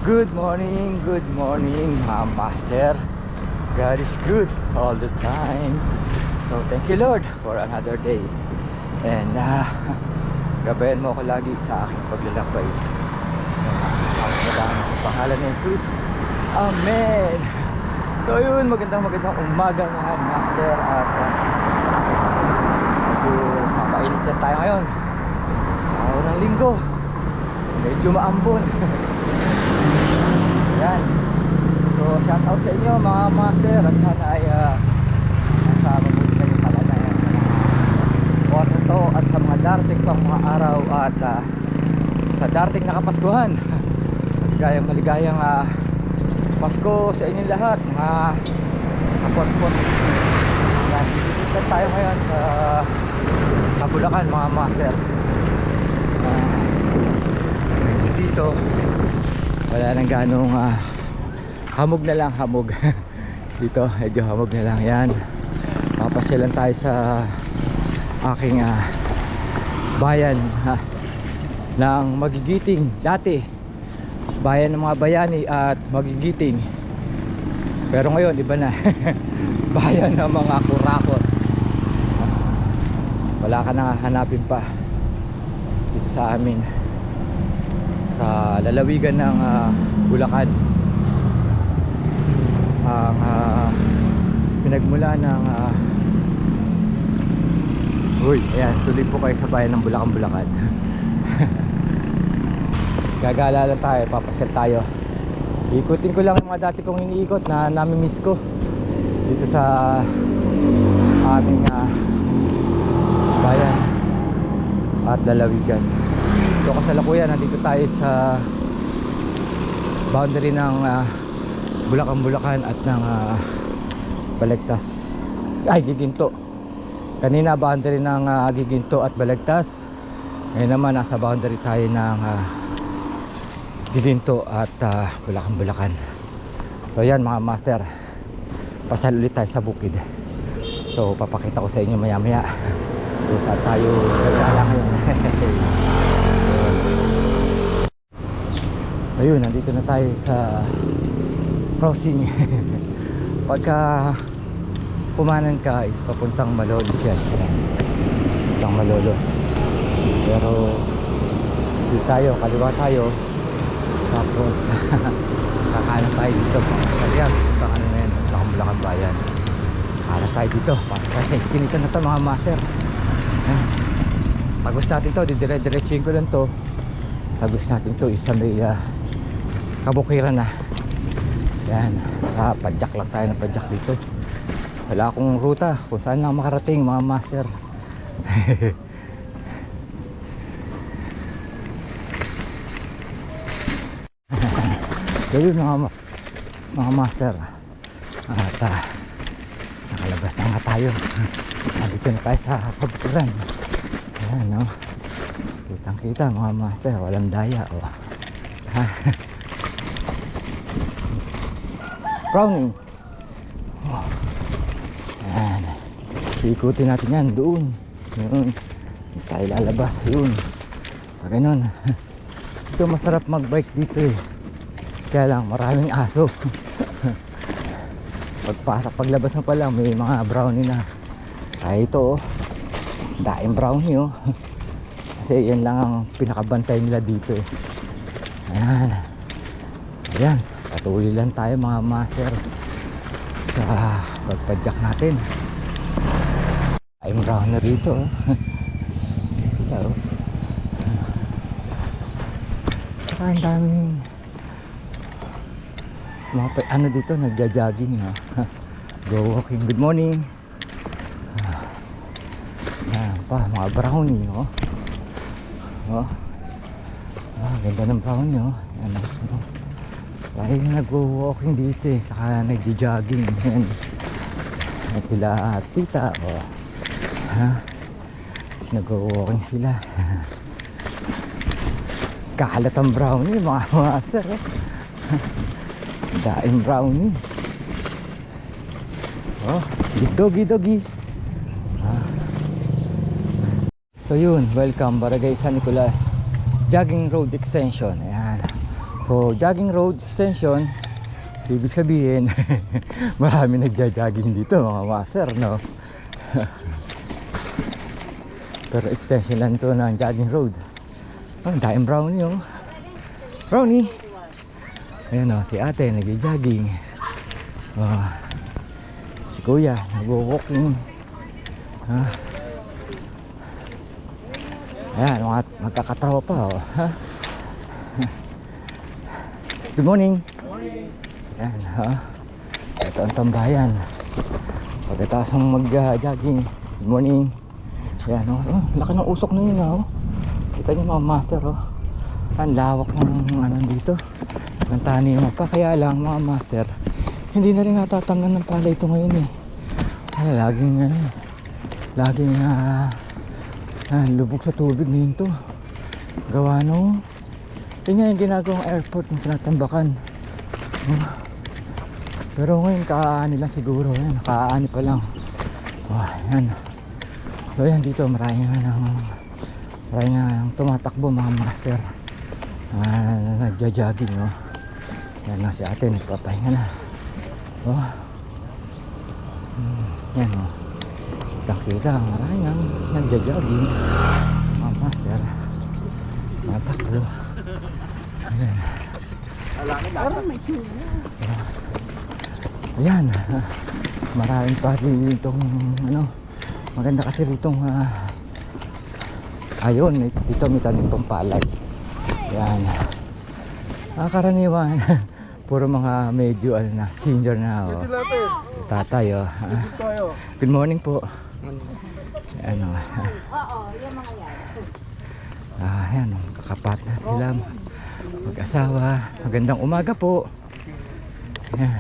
good morning mga master. God is good all the time. So thank you Lord for another day. And gabayan mo ako lagi sa aking paglalakbay. Ang pangalan ni Jesus. Amen. So yun, magandang umaga mga master. At papainit lang tayo ngayon. Araw ng linggo. Medyo maambon. Yan. So shout out sa inyo mga master. At sana ay nasa mabuti kayo kalagayan sa mga oras na to at sa mga darating pang mga araw. At sa darating na Kapaskuhan, maligayang Pasko sa inyong lahat mga kapot-pot. Yan, dito tayo ngayon sa Bulacan mga master. Medyo dito wala nang ganong hamog na lang, hamog. Dito medyo hamog na lang. Yan, papasyalan tayo sa aking bayan ng Magigiting. Dati bayan ng mga bayani at Magigiting, pero ngayon iba na. Bayan ng mga kurakot. Wala ka na hanapin pa dito sa amin sa lalawigan ng Bulacan. Ang pinagmula ng ayan, tuloy po kayo sa bayan ng Bulacan. Gagala lang tayo, papasel tayo. Ikutin ko lang yung mga dati kong iniikot na nami-miss ko dito sa aming bayan at lalawigan. So kasalukuyan nandito tayo sa boundary ng Bulacan at ng Balagtas, Giginto. Kanina boundary ng Giginto at Balagtas. Ngayon naman nasa boundary tayo ng Giginto at Bulacan. So yan mga master, pasal ulit tayo sa bukid. So papakita ko sa inyo maya maya kung saan tayo nagdala ngayon. Ayun, nandito na tayo sa crossing. Pagka pumanan ka is papuntang Malolos yan. Papuntang Malolos. Pero dito tayo, kaliwa tayo. Tapos kakanan tayo dito. Kaya papuntang ano na yan, Bulacan bayan. Kakanan tayo dito. Pasok tayo sa iskinita na to mga master. Pagos natin to, didire-diretsuin ko lang to. Pagos natin to, isa may kabukiran na. Yan, padjak lang tayo ng padjak dito. Wala akong ruta kung saan lang makarating mga master. Ganyan mga master. At nakalabas na nga tayo. Nandito na tayo sa kabukiran. Ayan, no? Kitang kita mga master, walang daya. Brownie. Ayan, ikutin natin yan doon. Yun, tayo lalabas. Yun, pag ganun. Ito masarap magbike dito eh, kaya lang maraming aso. Paglabas mo pa lang may mga brownie na. Ay ito daing brownie kasi yan lang ang pinakabantay nila dito eh. Ayan, ayan, patuloy lang tayo mga master sa pagpadjak natin. Daing brownie rito saka ang daming mga ano dito, nagja-jogging go walking. Good morning. Yan pa, mga brownie ganda ng brownie yan, tayo nag-walking dito eh, saka nagja-jogging. Yan, sila tita nag-walking sila. Kahalatang brownie mga master daing brownie. Dogi. So yun, welcome Barangay San Nicolas Jogging Road Extension. Ayan, So jogging road extension, ibig sabihin marami nagja-jogging dito mga master, no? Pero extension lang to ng jogging road. Ang daing brownie, oh. Brownie. Ayan, oh, si ate nag-jogging. Oh, si kuya nag-walking. Ayan, mga magkakatropa, oh. Good morning. Ayan, oh. Ito ang tambayan. Pagkatapos ng mag-jogging. Good morning. Ayan, oh. Oh, laki ng usok na yun, oh. Kita niyo mga master, oh. Ang lawak ng ano dito, ng taniman pa. Kaya lang mga master, hindi na rin natatanggan ng pala ito ngayon, eh. Ay, laging lubog sa tubig ngayon to. Gawa no, yun nga yung ginagawang airport ng tinatambakan. Pero ngayon kaaani lang siguro, yan, kaaani pa lang. Oh, yan. So yan, dito marami nga tumatakbo mga master, nagja-jogging, oh. Yan na si ate, nagpapahinga na. Oh. Yan, oh. Kita marami nga nagja-jogging mga master, matakbo. Ayan. Ayan, maraming pa rin itong ano, maganda kasi ritong ayun, dito may tanim pang palay. Yan, karaniwan puro mga medyo ano na, senior na, oh. Tatay, oh. Good morning po. Ano, yung mga yan. Yan, kakapartner sila, mag-asawa. Magandang umaga po. Yan.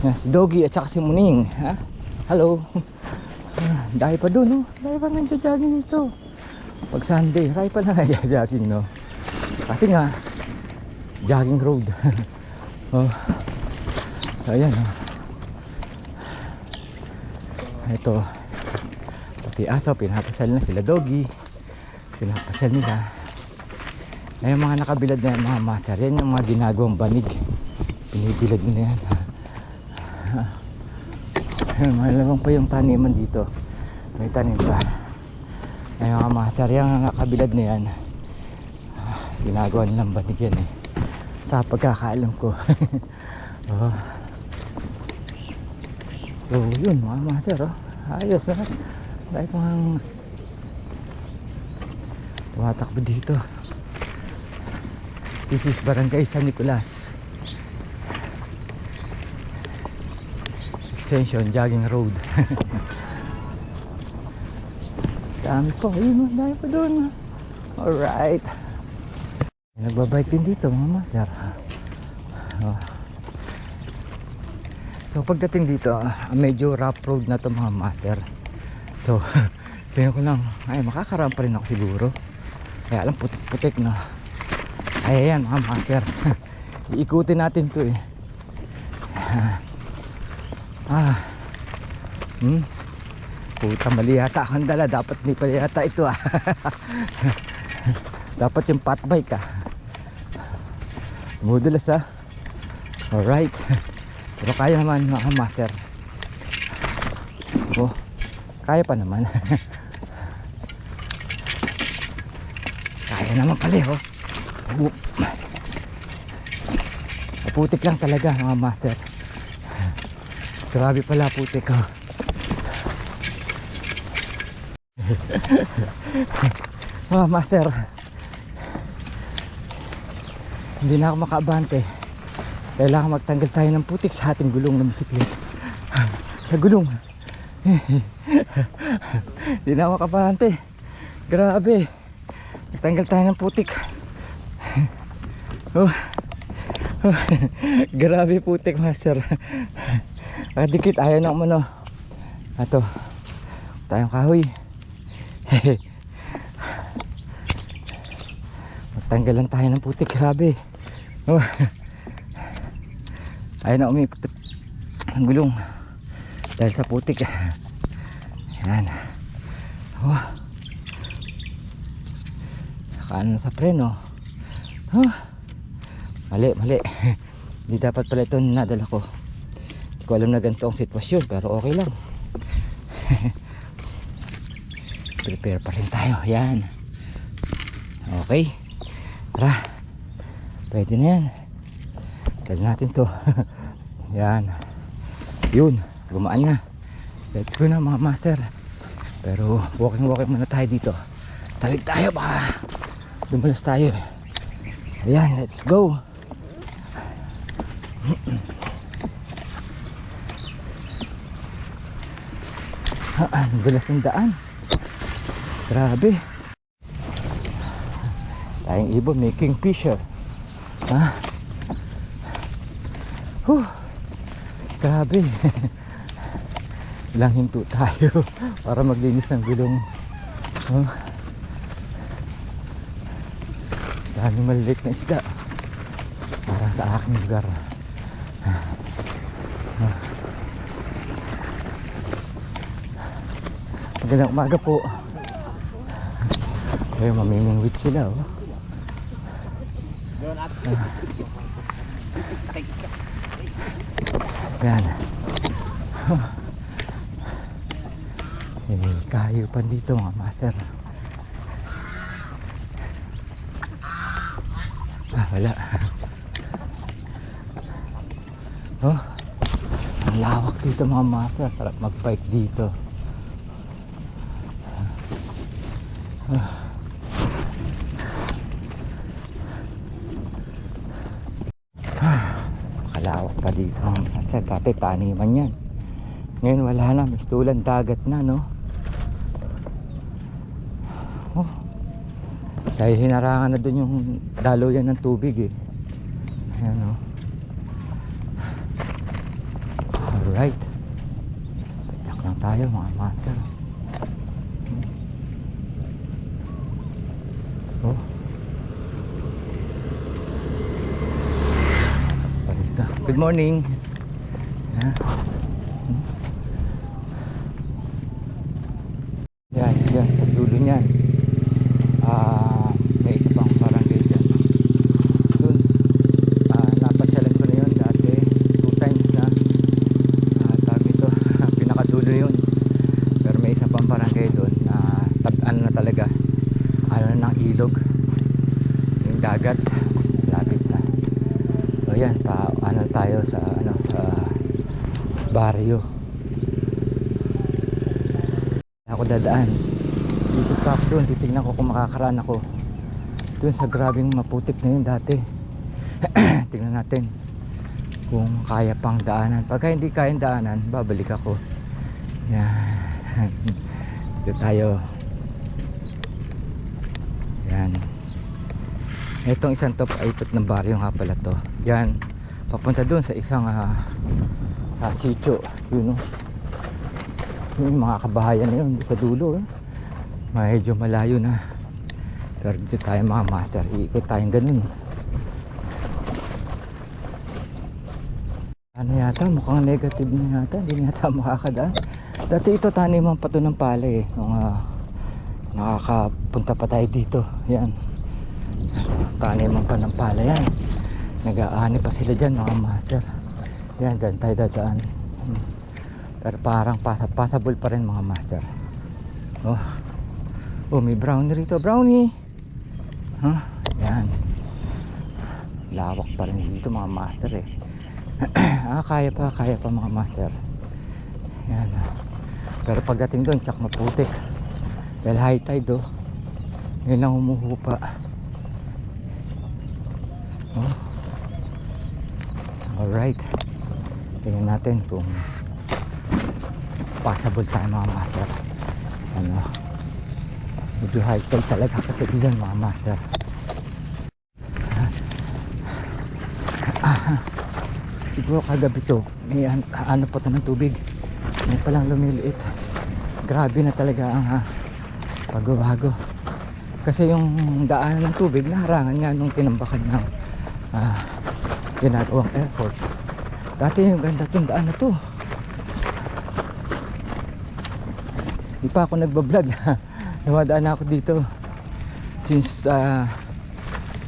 Yan, si Doggy at saka si Muning, ha? Hello. Dahil pa doon, no? Dahil pa nagja-jogging dito. Pag Sunday, dahil pa na nagja-jogging, no? Kasi nga jogging road. Oh. So ayan, oh. Ito pati aso, pinapasal na sila Doggy. Pinapasal nila. Ay, yung mga nakabilad na mga master, yan yung mga ginagawang banig. Pinibilad nila yan. Ayun, malamang pa yung taniman dito. May tanim pa. Ay, mga master, yung nakabilad na yan, ginagawa nilang banig yan, eh. Sa pagkakaalam ko. Oh. So yun mga master, oh. Ayos na. Dahil pang tumatakbo dito. This is Barangay San Nicolas Extension Jogging Road. Dami po, yun, dami pa doon. Alright, nagbabike din dito mga master. Oh. So pagdating dito, medyo rough road na to mga master. So tingnan ko lang, ay makakaraan pa rin ako siguro. Kaya lang putik-putik, no. Ay ayan mga master. Iikutin natin to, eh. Puta, mali yata akong dala. Dapat hindi pala yata ito, ah. Dapat yung pat bike, ah. Modulas, ah. Alright. Pero kaya naman mga master. Oh, kaya pa naman. Kaya naman pala, oh. Putik lang talaga mga master. Grabe pala putik, oh. Mga master, hindi na ako makaabante. Kailangan magtanggal tayo ng putik sa ating gulong ng bisikleta. Sa gulong. Hindi na ako makabante. Grabe. Magtanggal tayo ng putik. Oh. Grabe putik, master. Dikit, ayaw na umano. Ato, tayong kahoy. Magtanggalan tayo ng putik. Grabe. Oh. Ayaw na umipot ang gulong dahil sa putik. Yan. Oh. Kaano sa preno. Huh, mali. Hindi dapat pala ito nadala ko. Hindi ko alam na ganito ang sitwasyon, pero okay lang. Prepare pa rin tayo. Yan. Okay. Tara. Pwede na yan. Dali natin to. Yan. Yun. Gumaan na. Let's go na mga master. Pero walking muna tayo dito. Tawid tayo, baka dumalas tayo. Ayan, let's go. Ang gulas ng daan. Grabe. Tayong ibon, may kingfisher. Ha? Grabe. Ilang hinto tayo para maglinis ng gulong. Daming maliliit na isda. Parang sa aking lugar. Magandang umaga po. Ayun, mamimingwit sila, oh. Yan. Kayo pa dito mga master. Wala. Oh, ang lawak dito mga master. Sarap mag-bike dito. Kalawak pa dito mga master. Dati taniman yan. Ngayon wala na. May tulan dagat na, no? Oh, dahil hinarangan na dun yung daluyan ng tubig, eh. Ayan, no? Alright. Patak lang tayo mga master. Oh, good morning. Yan, sa dulo niyan. May isa pang barangay dyan. Dun, napasyalan ko na yun dati 2 times na. Tawag ito, pinakadulo yun. Pero may isa pang barangay dun na tag-ano na talaga, ano na ng ilog, yung dagat, lapit na. So yan, ano tayo sa baryo. Ako dadaan dito pa ako doon, titignan ko kung makakaraan ako doon sa grabing maputik na yun dati. Tingnan natin kung kaya pang daanan. Pagka hindi kayang daanan, babalik ako. Yan. Dito tayo. Yan. Itong isang top ay ikot ng baryo nga pala to. Yan, papunta doon sa isang sitio, yun, no? Yung mga kabahayan na yun sa dulo, eh. Medyo malayo na. Pero dito tayo mga master, iikot tayong ganun. Ano yata, mukhang negative na yata. Hindi yata makakadaan. Dati ito taniman pa to ng palay, eh, nung nakakapunta pa tayo dito. Yan, taniman pa ng palay yan. Nag-aani pa sila dyan mga master. Yan, dyan tayo dadaan. Pero parang passable pa rin mga master. Oh, may brownie rito. Brownie! Yan. Lawak pa rin dito mga master, eh. Kaya pa mga master. Yan. Pero pagdating doon, tsak maputik. Dahil high tide, oh. Ngayon lang humuhupa. Alright. Tingnan natin kung passable tayo mga master. Medyo high tide talaga kasi dyan mga master. Siguro kagabi to may ano pa to ng tubig. May palang lumiliit. Grabe na talaga ang pagbabago. Kasi yung daanan ng tubig naharangan nga nung tinambakan ng ginagawang airport. Dati yung ganda tong daan na to. Di pa ako nagbablog. Nawadaan na ako dito since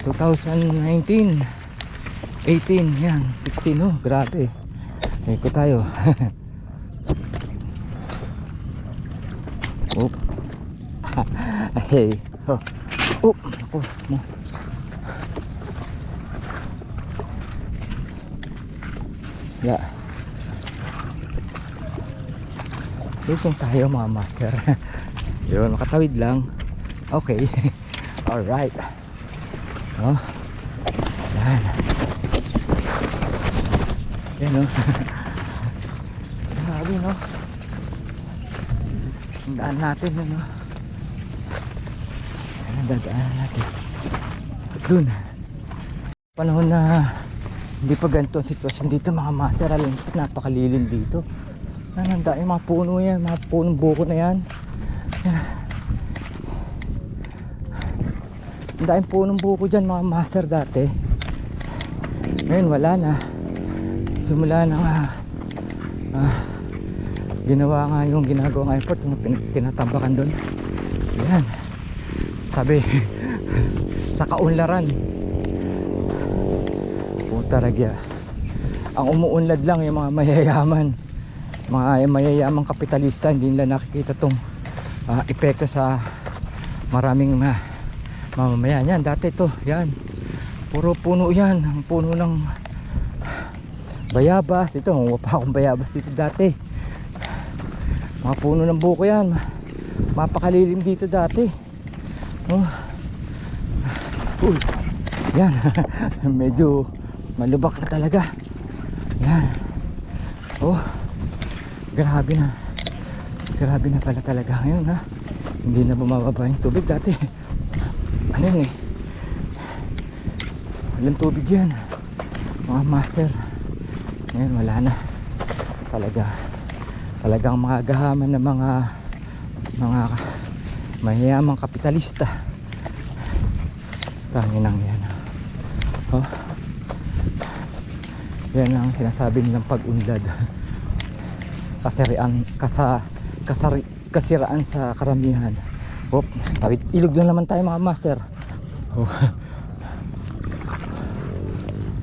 2019, 18, yan, 16, oh, grabe. Ikot tayo. Oop. Hey. Oh. Oop. Ako. No. Yeah. Lusong tayo mga master. Yun, makatawid lang. Okay. Alright. Oh. Yan. Yan, no. Grabe, no. Ang daan natin, no. Ang dadaanan natin. Doon. Panahon na hindi pa ganito ang sitwasyon dito mga master. Alam ko, napakalilim dito. Ang dami mga puno yan, mga punong buko na yan. Ang dami punong buko dyan mga master dati. Ngayon wala na. Simula na nga ginawa nga yung ginagawang airport, yung tinatambakan doon. Yan. Sabi sa kaunlaran. Puta ragya. Ang umuunlad lang yung mga mayayaman. Mga mayayamang kapitalista, hindi nila nakikita tong epekto sa maraming mamamayan. Yan, dati to, yan. Puro puno yan. Ang puno ng bayabas. Dito, pa akong bayabas dito dati. Mga puno ng buko yan. Mapakalilim dito dati. Oh. Uy. Yan. Medyo malubak na talaga. Yan. Oh. Grabe na. Grabe na pala talaga ngayon, ha. Hindi na bumababa yung tubig dati. Ano yun eh. Walang tubig yan. Mga master. Ngayon wala na. Talagang mga gahaman ng mga mayayamang kapitalista. Tanginang yan. Oh. Yan ang sinasabi nilang pag-unlad. Kasiraan sa karamihan. Hop, tawid ilog na naman tayo mga master. Oh.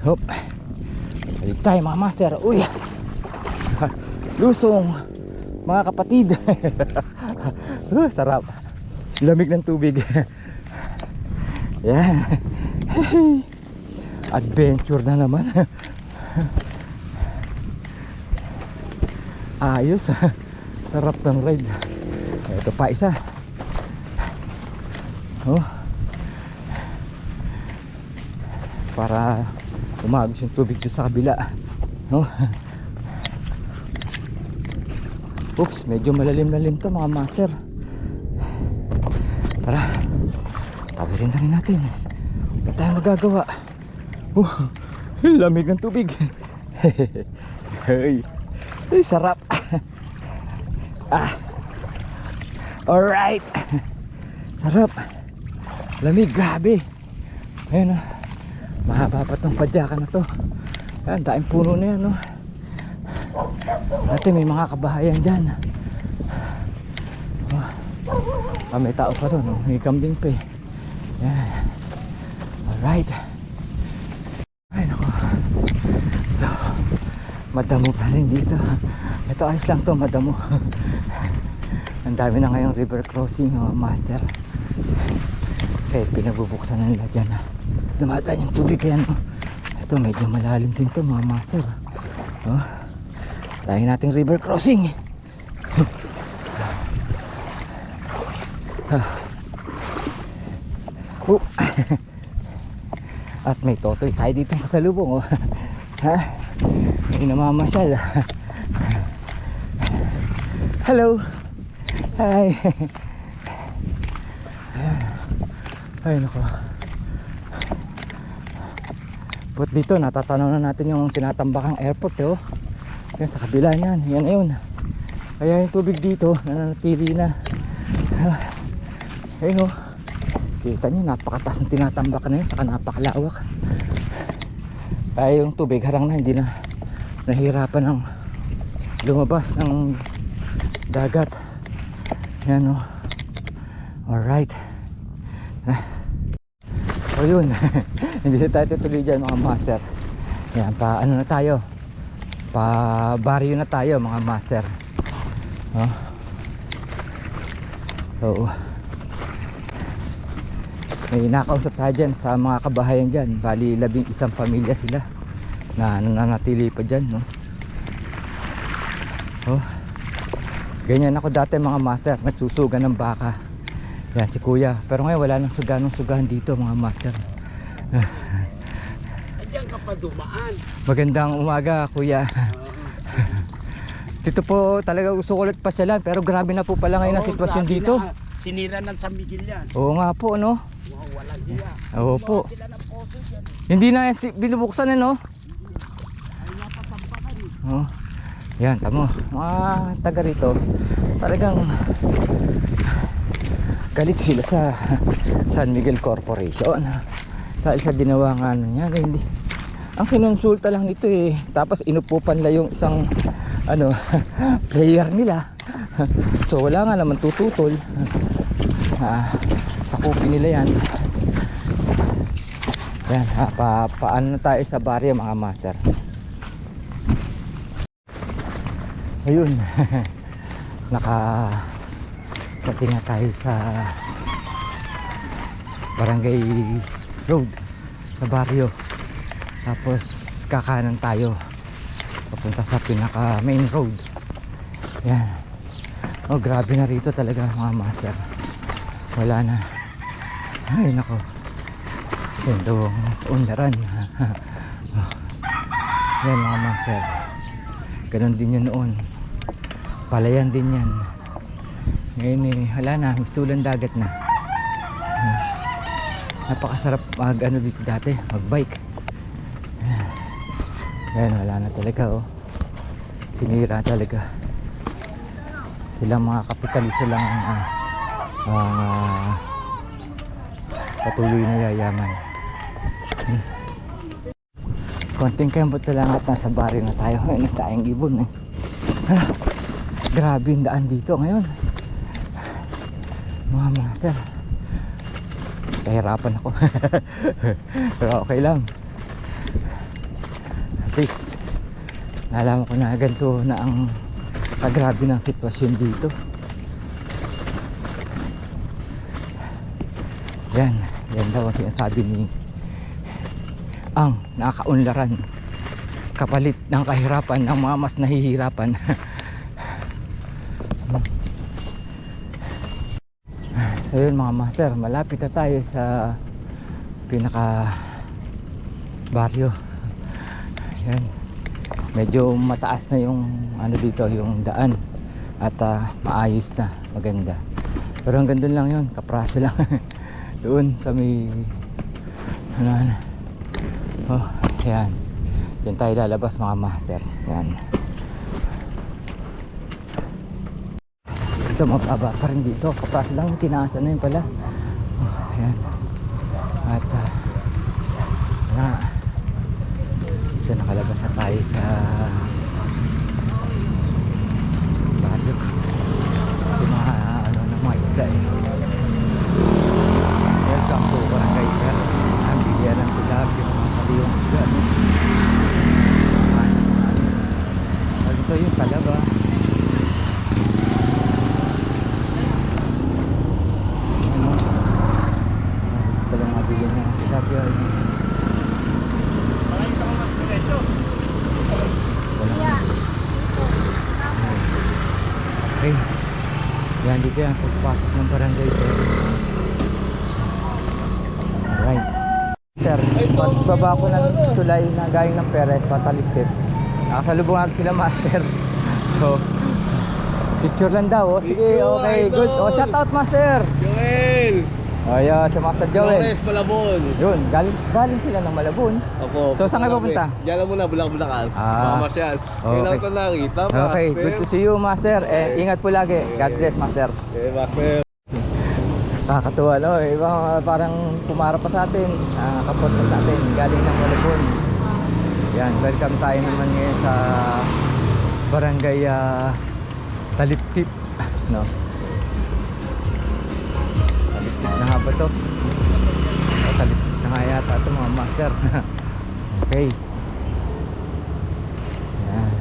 Hop. Tawid tayo mga master. Uy. Lusong mga kapatid. Sarap. Lamig ng tubig. Yan. Adventure na naman. Ayos. Sarap ng ride. Ito pa isa. Oh. Para umagos yung tubig doon sa kabila. Oh. Oops, medyo malalim-lalim to mga master. Tara. Tawirin na rin natin. Wala tayong magagawa. Lamig ng tubig. Hey. Ay, sarap. Alright. Sarap. Lamig, grabe. Ayun, mahaba pa tong padyakan na to. Ayan, daing puno na yan, no. Dati may mga kabahayan dyan. May tao pa ron, no? May kambing pa eh. Yan. Alright. Ay nako. So, madamo pa rin dito. Ito ayos lang to, madamo. Ang dami na ngayong river crossing, master. Kasi pinagbubuksan na nila dyan. Dumadaan yung tubig kaya, no? Ito medyo malalim din to mga master. Oh. Dahil nating river crossing. At may totoy tayo dito sa lubong, oh. Ha? May namamasyal. Hello. Hi. Ay nako. But dito natatanaw na natin yung tinatambakang airport, oh. Yan sa kabila niyan. Yan yun. Kaya yung tubig dito nananatili na. Ayun, oh. Kita nyo, napakataas ng tinatambak na yun. Saka napakalawak. Kaya yung tubig harang na, hindi na nahirapan ng lumabas ng dagat. Yan, oh. Alright. So yun, hindi na tayo tutuloy dyan mga master. Yan, pa ano na tayo, pa baryo na tayo mga master. Oh. So may nakausap tayo dyan sa mga kabahayan dyan. Bali 11 pamilya sila na nananatili pa dyan, no? Oh. Ganyan ako dati mga master, nagsusugan ng baka. Yan si kuya, pero ngayon wala nang sugahan dito mga master. Diyan ka pa dumaan. Magandang umaga kuya. Dito po talaga gusto ko ulit pasyalan, pero grabe na po pala ngayon ang sitwasyon dito. Sinira ng San Miguel yan. Oo nga po, no? Wow, walang hiya. Oo po. Sila ng poso dyan. Hindi na yan binubuksan, no? Ay napatampakan eh. Oh. Yan, tamo. Mga taga rito, talagang galit sila sa San Miguel Corporation. Dahil sa ginawa nga niya, hindi. Ang kinonsulta lang nito eh. Tapos inupupan lang yung isang ano, player nila. So wala nga naman tututol. Sakupin nila yan. Yan, paano na tayo sa baryo mga master. Ayun. Nakapating na tayo sa Barangay Road sa baryo. Tapos kakanan tayo papunta sa pinaka main road. Yan. Oh, grabe na rito talaga mga master. Wala na. Ay nako. Sendong unlaran. Yan mga master. Ganon din yun noon. Palayan din yan. Ngayon eh, wala na, misulan dagat na. Napakasarap mag ano dito dati, mag bike. Ngayon wala na talaga oh. Sinira talaga. Silang mga kapitalista lang ang patuloy na yayaman. Konting kembot na lang at nasa baryo na tayo. Ngayon na tayong ibon eh. Grabe yung daan dito ngayon mga master. Kahirapan ako. Pero okay lang. At least nalaman ko na ganito na ang kagrabe ng sitwasyon dito. Yan daw ang sinasabi ni ang nakakaunlaran, kapalit ng kahirapan ng mga mas nahihirapan. So yun mga master, malapit na tayo sa pinaka baryo. Yan. Medyo mataas na yung ano dito, yung daan. At maayos na, maganda. Pero hanggang doon lang yun, kapraso lang. Doon sa may ano. Oh, yan. Diyan tayo lalabas mga master. Yan. Ito mababa pa rin dito. Kapras lang, tinaasan na yun pala. Oh, yan. At ito nakalabas na tayo sa baryo. Yung mga ano ng mga isda eh. Welcome to Barangay Perez. Ang bilya ng tilapia, mga sariwang isda. Ito yung talaba. Okay. Yan dito yan, pagpasok ng Barangay Perez. Alright. Sir, pagbaba ko ng tulay na galing ng Perez, patalikpit. Nakasalubong natin sila master. So, picture lang daw. Oh. Sige, okay, good. Oh, shout out master. Joel! Ayan, si Master Joel. Flores, Malabon. Yun, galing sila ng Malabon. Opo. So, saan kayo pupunta? Diyan lang muna, Bulacan. Okay. Mamasyal. Kailan ko nakita, Okay, good to see you, Master. And ingat po lagi. God bless, Master. Okay, Master. Kakatuwa, no? Ibang parang pumara pa sa atin. Kapot pa sa atin. Galing ng Malabon. Yan, welcome tayo naman ngayon sa Barangay Taliptip. No? Taliptip na nga ba ito? Taliptip na na nga yata ito mga master. Okay. Yan.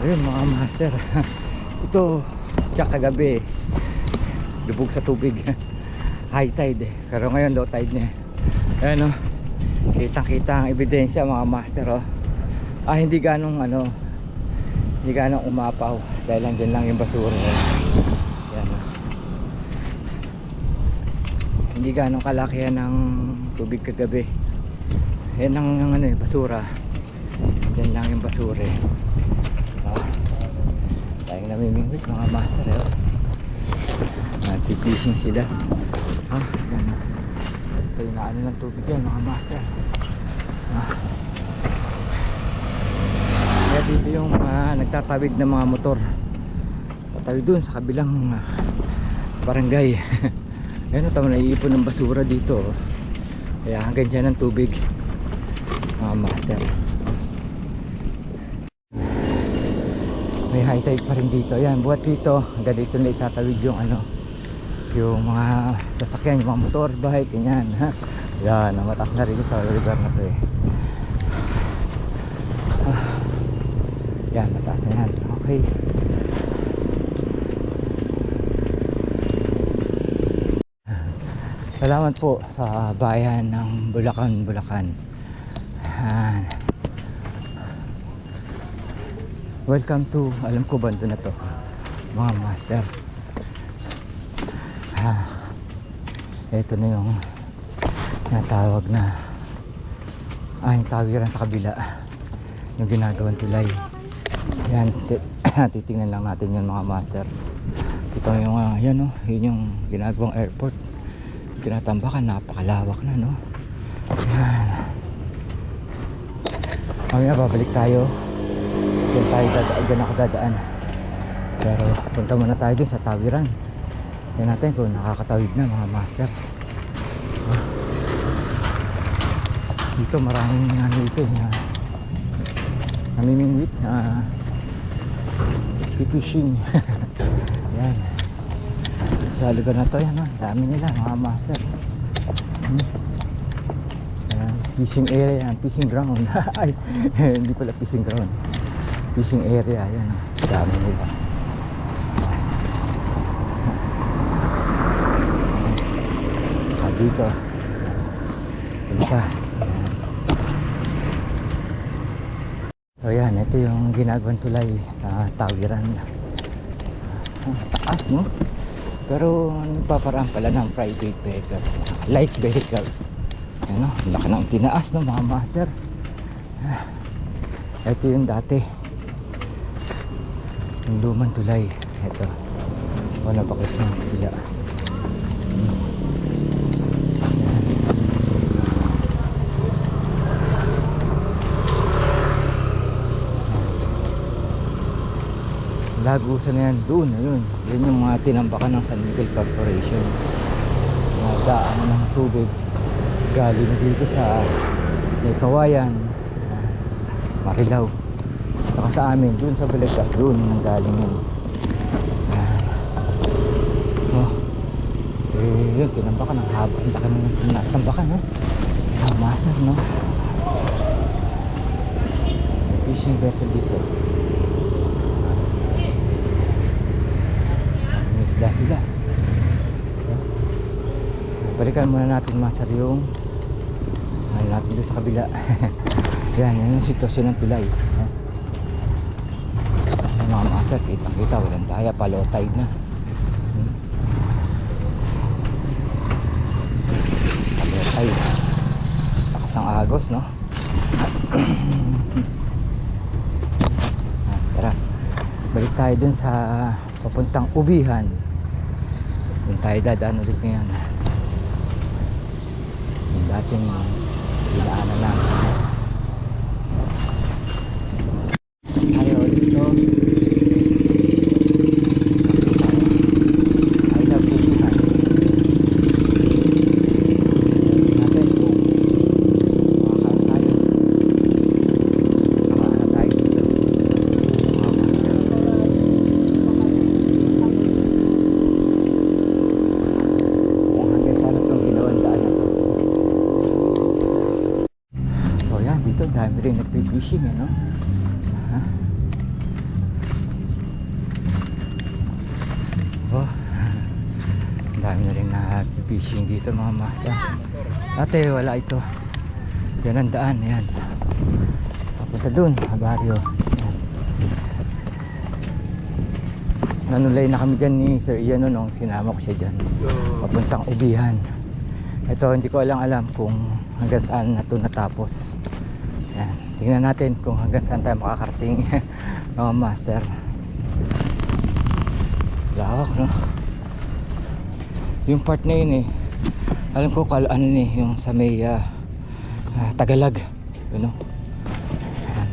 Ayun mga master. Ito tsaka kagabi lubog sa tubig. High tide eh. Pero ngayon low tide na. Ayan o. Kitang kita ang ebidensya mga master oh. Hindi ganong hindi ganong umapaw dahil lang din lang yung basura. Yan oh. Hindi ganong kalakihan ng tubig kagabi. Yan ang basura. Yan lang yung basura eh. Tayong namimingwit mga master eh. Natipising sila. Yan. Ito yung naano ng tubig yan mga master. Kaya dito yung nagtatawid ng mga motor. Tatawid dun sa kabilang barangay. Ayan o, tama naiipon ng basura dito. Kaya hanggang dyan ang tubig mga master. May high tide pa rin dito. Ayan, buhat dito. Hanggang dito na itatawid yung yung mga sasakyan, yung mga motor, bike, ganyan. Yan, mataas na rin sa lugar na to eh. Yan, mataas na yan. Okay. Salamat po sa bayan ng Bulacan, Bulacan. Welcome to, alam ko bando na to mga master. Ito na yung natawag na yung tawiran sa kabila, yung ginagawang tulay. Yan, titingnan lang natin yun mga master. Ito yung yan oh, yun yung ginagawang airport. Tinatambakan, napakalawak na no. Yan. Mamaya babalik tayo. Diyan tayo dyan ako dadaan. Pero punta muna tayo dun sa tawiran. Yan natin kung nakakatawid na mga master. Dito maraming dito na namimingwit na fishing. Yan. Sa lugar na to yan oh. Dami nila mga master. Yan. Fishing area yan. Fishing ground. Ay, hindi pala fishing ground. Fishing area yan. Dami nila. Dito. Dito pa. So yan, ito yung ginagawang tulay na tawiran. Taas no? Pero nagpaparaan pala ng private vehicle, light vehicles. Yan o, laki ng tinaas no mga master. Ito yung dati, yung lumang tulay. Ito, wala bakit ng pila. Lagusan na yan doon, ayun. Yan yung mga tinambakan ng San Miguel Corporation. Mga daan ng tubig galing dito sa may Kawayan, Marilao, saka sa amin doon sa Balagtas, doon nang galing yun. Yun, tinambakan ng haba, ang laki ng tinatambakan no? Master no? May fishing vessel dito. Isda sila. Balikan muna natin master yung natin doon sa kabila. Yan yung sitwasyon ng tulay. Mga master, kitang kita, walang daya, low tide na. Low tide, takas ng agos no. Tara, balik tayo dun sa papuntang Ubihan. Doon tayo dadaan ulit ngayon. Yung dating dinaanan namin. Ayaw ulit ito. I love Ubihan. Natin kung makakain tayo. Makakain tayo dito. dami rin nagpipishing no? Ha? Oh, ang dami na rin nagpipishing dito mga master. Dati wala ito. Yan ang daan, yan. Papunta dun, baryo. Yan. Nanulay na kami dyan ni Sir Ian nung sinama ko siya dyan. Papuntang Ubihan. Ito, hindi ko alam kung hanggang saan na ito natapos. Yan. Tingnan natin kung hanggang saan tayo makakarating mga master. Lawak, no? Yung part na yun alam ko ano yung sa may Tagalag, you know? Yan.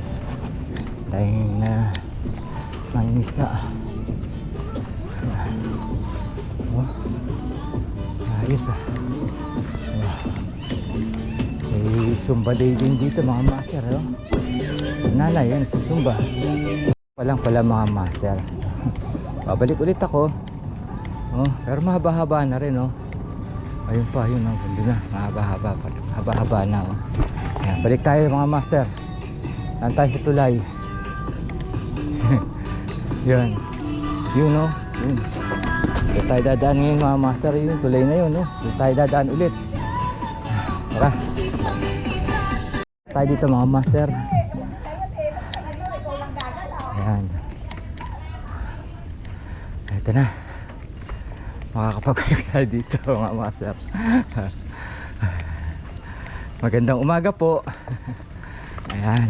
Dahil na mangingisda. Oh. Ayos may Zumba day din dito mga master, no? Nanay, yan, Zumba. Walang pala mga master. Babalik ulit ako. Oh, pero mahaba-haba na rin, oh. Ayun pa, yun, oh, ganda na. Mahaba-haba na, oh. Ayan, balik tayo mga master. Saan tayo sa tulay? Yan. Yun, oh. Yun. Doon tayo dadaan ngayon mga master. Yun, tulay na yun, oh. Doon tayo dadaan ulit. Tara. Tayo dito mga master. Ayan. Ito na. Makakapag-vlog na dito mga master. Magandang umaga po. Ayan.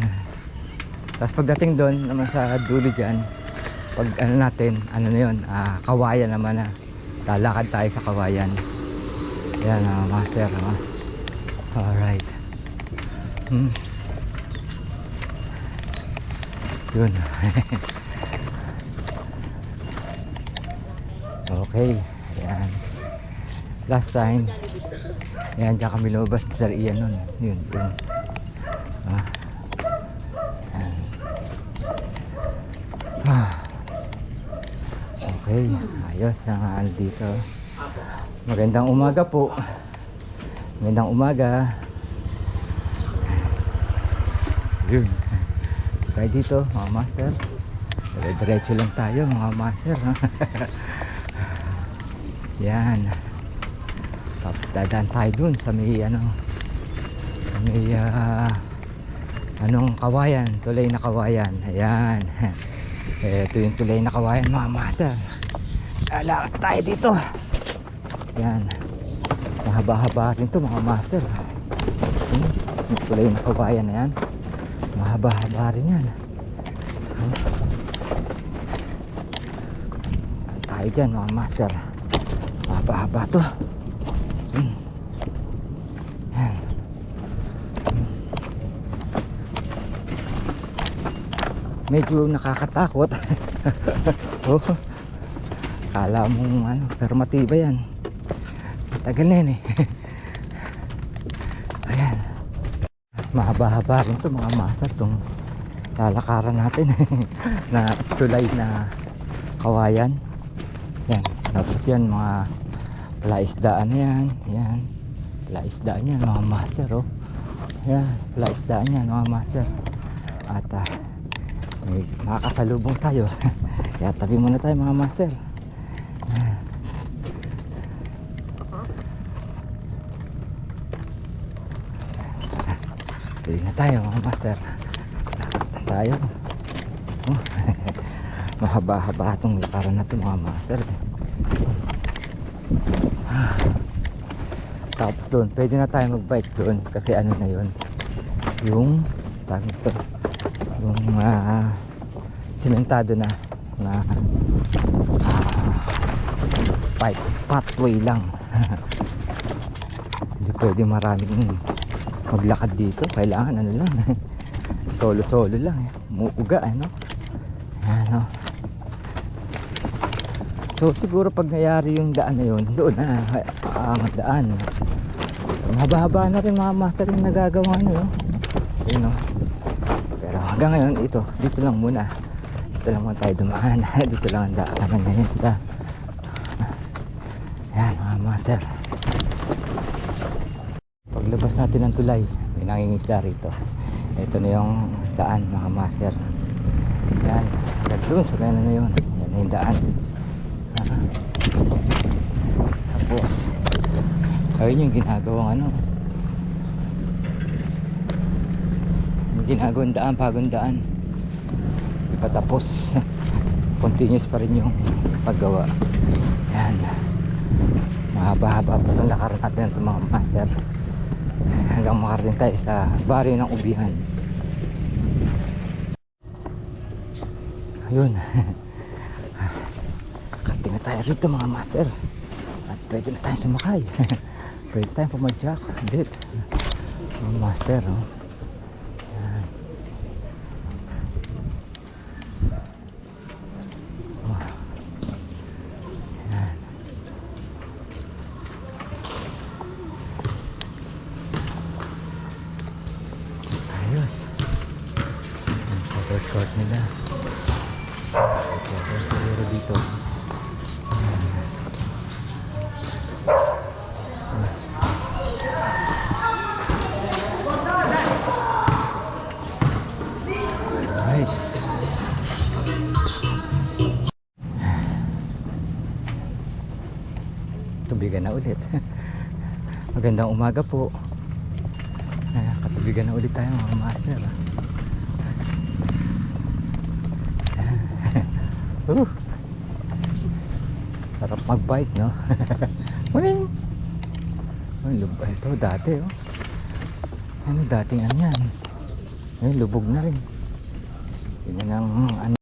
Tapos pagdating doon naman sa dulo dyan, pag ano natin, ano na yun, Kawayan naman na. Lalakad tayo sa Kawayan. Ayan mga master. Alright. Yun. Okay. Ayan. Last time, ayan, dyan kami lumabas ni Sir Ian nun. Yun. Ayan. Okay. Ayos na dito. Magandang umaga po. Magandang umaga. Yun. Tayo dito mga master. Diretso lang tayo mga master. Yan. Tapos dadaan tayo dun sa may anong Kawayan, tulay na Kawayan. Ayan. Ito yung tulay na Kawayan mga master. Lakad tayo dito. Yan. Mahaba-haba rin to mga master. Yung tulay na Kawayan na yan. Mahaba-haba rin yan. Tayo dyan mga master. Mahaba-haba to. Yan. Medyo nakakatakot. Oh. Kala mo pero matibay yan. Tagal na yan Ayan. Mahaba-haba rin to mga master, tong lalakaran natin na tulay na Kawayan. Yan. Tapos yan mga palaisdaan yan. Yan. Palaisdaan yan mga master, oh. Yan. Palaisdaan yan mga master. At may makakasalubong tayo. Kaya tabi muna tayo mga master. Tuloy na tayo mga master. Tayo. Oh. Mahaba-haba itong lakaran na ito mga master. Tapos doon, pwede na tayo mag-bike doon. Kasi ano na yun, yung yung simentado na pathway lang. Hindi pwede maraming maglakad dito. Kailangan ano lang solo lang muuga ano. So siguro pag nangyari yung daan na yun, doon na ang daan. Mahaba-haba na rin mga master yung nagagawa nyo. Yun, no? Pero hanggang ngayon ito, dito lang muna tayo dumaan. Dito lang ang daanan ngayon. Yan mga master. Paglabas natin ng tulay, may nangingisda rito. Ito na yung daan mga master. Yan, hanggang doon sa kanya na yun. Yan na yung daan. Tapos ayun yung ginagawang ano, yung ginagawang daan, bagong daan. Di pa tapos. Continuous pa rin yung paggawa. Yan, mahaba-haba pa itong lakaran natin ito mga master, hanggang makarating tayo sa baryo ng Ubihan. Ayun. Karating na tayo rito mga master, at pwede na tayo sumakay. Pwede tayong pumadyak ulit mga master, oh. Yan. Oh. Yan. Ayos. Ang cover court nila. Cover siguro dito. Alright. Tubigan na ulit. Magandang umaga po. Katubigan na ulit tayo mga master. Sarap mag-bike, no? Muling. Ito dati, oh. Ano dating ano yan? Ngayon lubog na rin. Yan ang ano.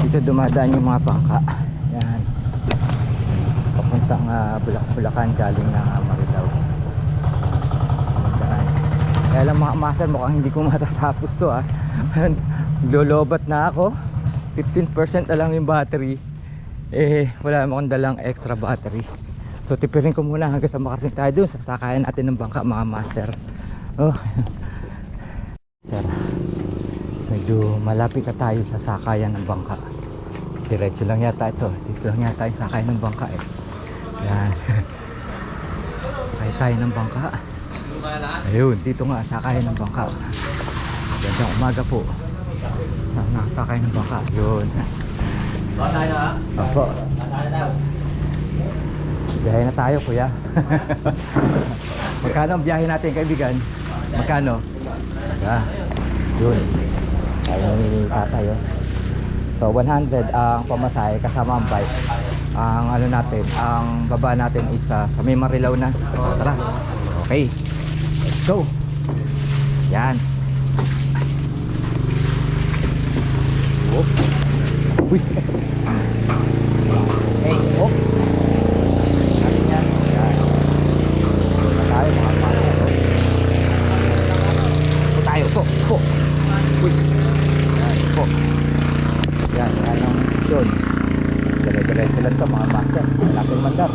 Dito dumadaan yung mga bangka. Yan. Papuntang Bulacan galing ng Marilao. Kaya lang mga master, mukhang hindi ko matatapos to, ah. Lolobat na ako. 15% na lang yung battery. Wala naman akong dalang extra battery. So tipirin ko muna hanggang sa makarating tayo dun sa sakayan natin ng bangka mga master. Oh. Sir, medyo malapit na tayo sa sakayan ng bangka. Diretso lang yata ito. Dito lang yata yung sakayan ng bangka, eh. Yan. Sakay tayo ng bangka. Ayun, dito nga sakayan ng bangka. Gandang umaga po. Sakay ng bangka. Yun. Tayo ha? Opo. Biyahe na tayo, kuya. Magkano ang biyahe natin, kaibigan? Magkano? Yun. Ayaw ni tatay, oh. So 100 ang pamasahe kasama ang bike. Ang ano natin, ang baba natin is sa may Marilao na. Tara. Okay. Let's go. Yan. Whoop. Uy. Hey, oh. Natin yan. Yan. Doon tayo mga pala. Po tayo. Po. Uy. Yan. Po. Yan. Yan ang session. Dire-diretso lang ito mga master. Malapit mandar.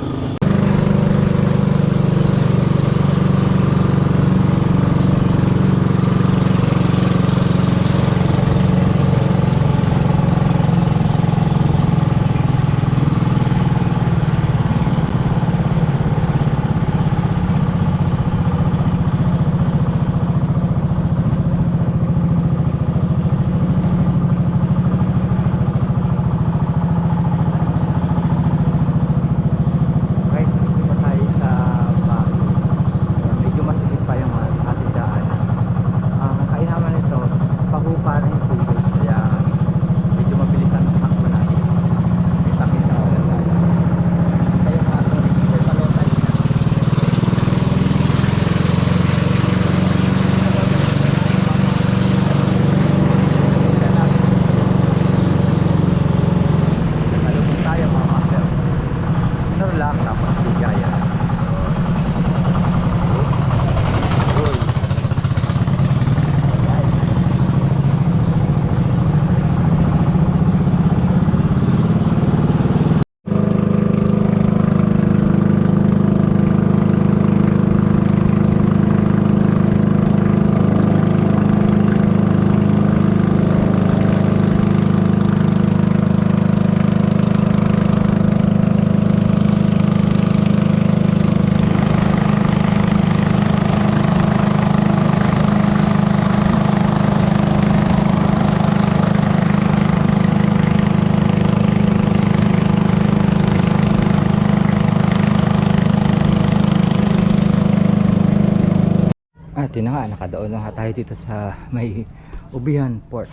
At yun na nga, nakadaon na nga tayo dito sa may Ubihan Port,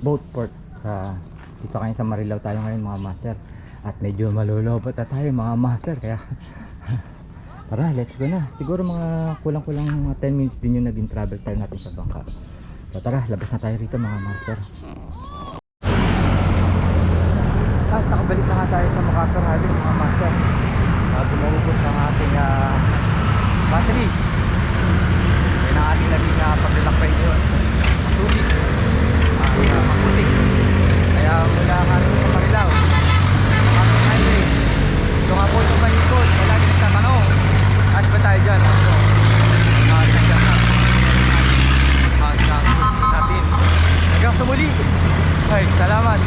boat port. Dito kayo sa Marilao tayo ngayon mga master. At medyo malulobot na tayo mga master, kaya tara, let's go na. Siguro mga kulang-kulang mga 10 minutes din yung naging travel time natin sa bangka. So tara, labas na tayo rito mga master. At nakabalik na nga tayo sa MacArthur Island mga master. Bumubos ang ating battery. Yan ang ating naging paglalakbay ngayon. Matubig, maputik. Kaya mula nga sa Marilao, MacArthur Highway. Ito nga po yung malikod. Kaya lagi nagtatanong, as ba tayo dyan? Natin. Hanggang sa muli. Ay, salamat.